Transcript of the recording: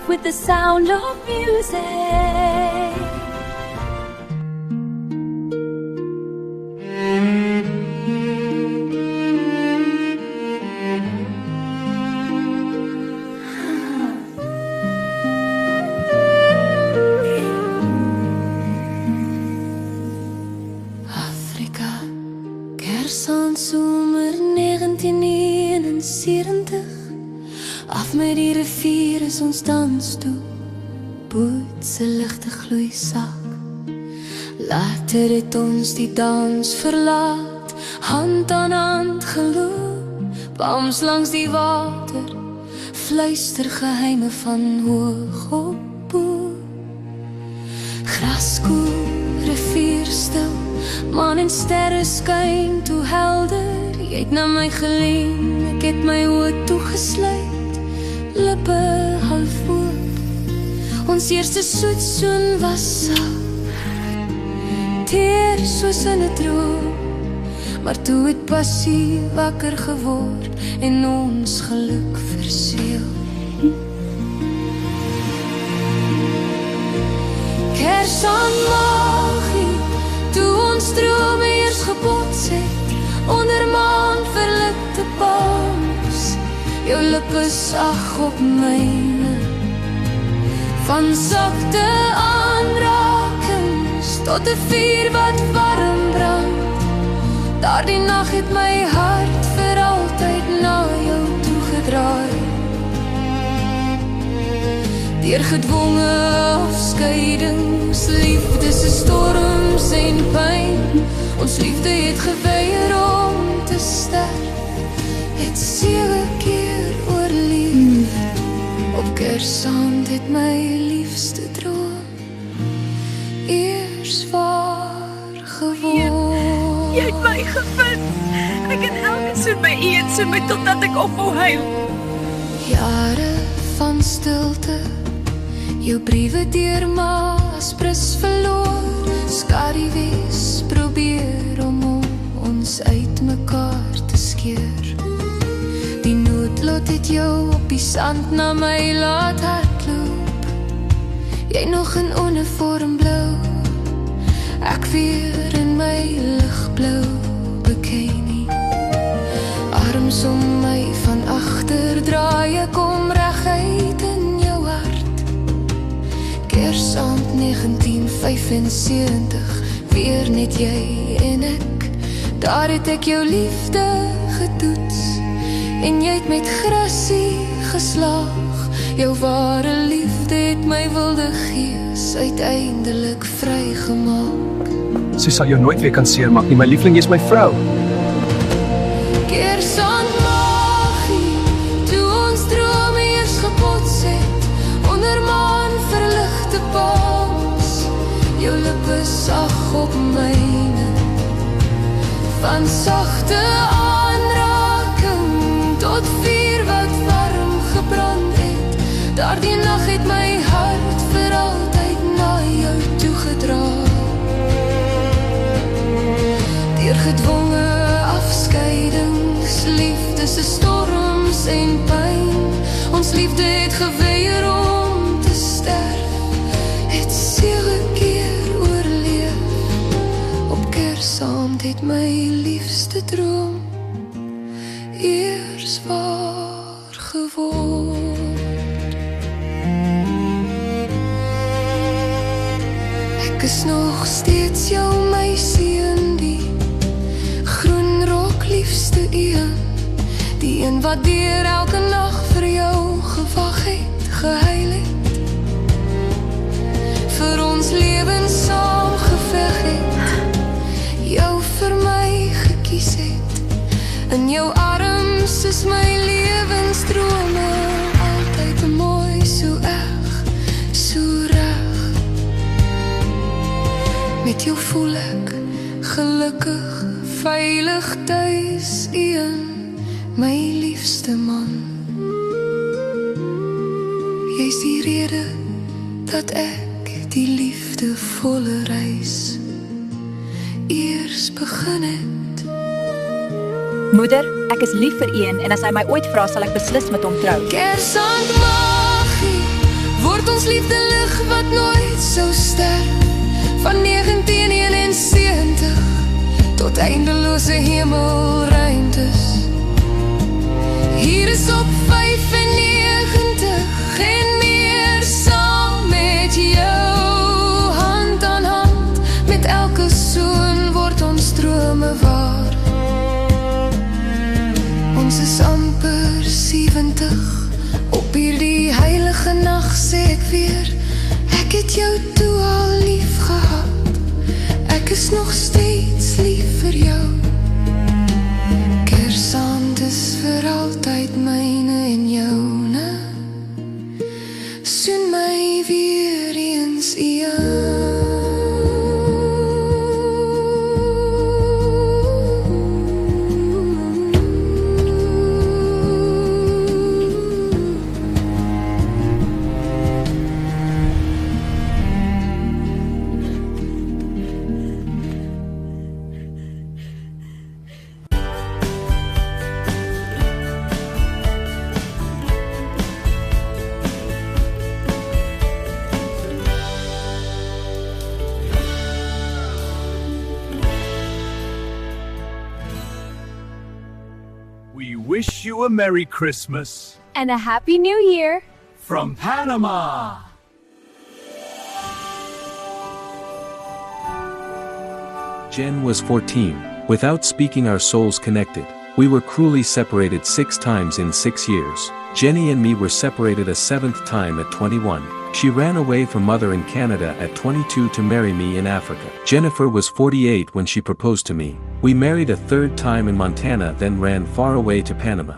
life with the sound of music. Kersaan somer 1971. Af met die rivier is ons dans toe. Boot se ligte gloei sak. Later het ons die dans verlaat, hand aan hand geloop, palms langs die water, fluister geheime van hoog op bo. Graskoel, rivier stil, maan en sterre skyn toe helder. Jy het na my geleun, ek het my oë toegesluit, lippe half oop. Ons eerste soetsoen was sap, teer soos in 'n droom. Maar toe het passie wakker geword en ons geluk verseël. Kersaan magie, toe ons drome eers gebots het, onder maan verligte palms, jou lippe sag op myne, van sagte aanrakings tot 'n vuur wat warm brand. Daardie nag het my hart vir altyd na jou toegedraai. Deur gedwonge afskeidings, liefdes is storms en pyn. Ons liefde het geweier om te sterf, het 7 keer oorleef. Op Kersaand het my liefste droom eers waar geword. Jy het my gevind. Ek het elke soen my eens in my totdat ek ophou huil. Jare van stilte, jou briewe deur Maasprus verloor. Skaduwees probeer om ons uit mekaar te skeer. Die noodlot het jou op die sand na my laat hardloop. Jy nog in uniform blou, ek weer in my ligblou bikini. Arms om my van agter draai ek om reguit in jou hart. Kersaand 1975, weer net jy en ek. Daar het ek jou liefde getoets en jy het met grasie geslaag. Jou ware liefde het my wilde gees uiteindelik vrygemaak. Sy sal jou nooit weer kan seermaak nie, my liefling, jy is my vrou. Kersaan magie, toe ons drome eers gebots het, onder maan verligte palms, jou lippe sag op myne, van sagte aanraking tot vuur wat warm gebrand het. Daardie nag het my hart vir altyd na jou toegedraai. Deur gedwonge afskeidings, liefdes is storms en pyn. Ons liefde het geweier om te sterf, het 7 keer oorleef. Op Kersaand het my liefste droom eers waar geword. Ek is nog steeds jou meisie in die groen rok, liefste een, die een wat deur elke nag vir jou gewag het, gehuil het, vir ons lewens saam geveg het, jou vir my gekies het. In jou arms is my lewensdrome altyd mooi, so erg, so reg. Met jou voel ek gelukkig, veilig thuis, een, my liefste man. Jy is die rede dat ek die liefdevolle reis eers begin het. Moeder, ek is lief vir een en as hy my ooit vra, sal ek beslis met hom trou. Kersaand magie, Ons liefde lig wat nooit sou sterf, van 1971 tot eindelose hemelruimtes. Hier is op 95 en meer saam met jou, hand aan hand, met elke soen word ons drome waar. Ons is amper 70, op hierdie heilige nag sê ek weer, ek het jou toe al lief gehad, ek is nog steeds lief vir jou. Kersaand is vir altyd myne en joune, soen my weer eens We wish you a Merry Christmas And a Happy New Year. from Panama. Jen was 14. Without speaking, our souls connected. We were cruelly separated 6 times in 6 years. Jenny and me were separated a 7th time at 21. She ran away from mother in Canada at 22 to marry me in Africa. Jennifer was 48 when she proposed to me. We married a 3rd time in Montana, then ran far away to Panama.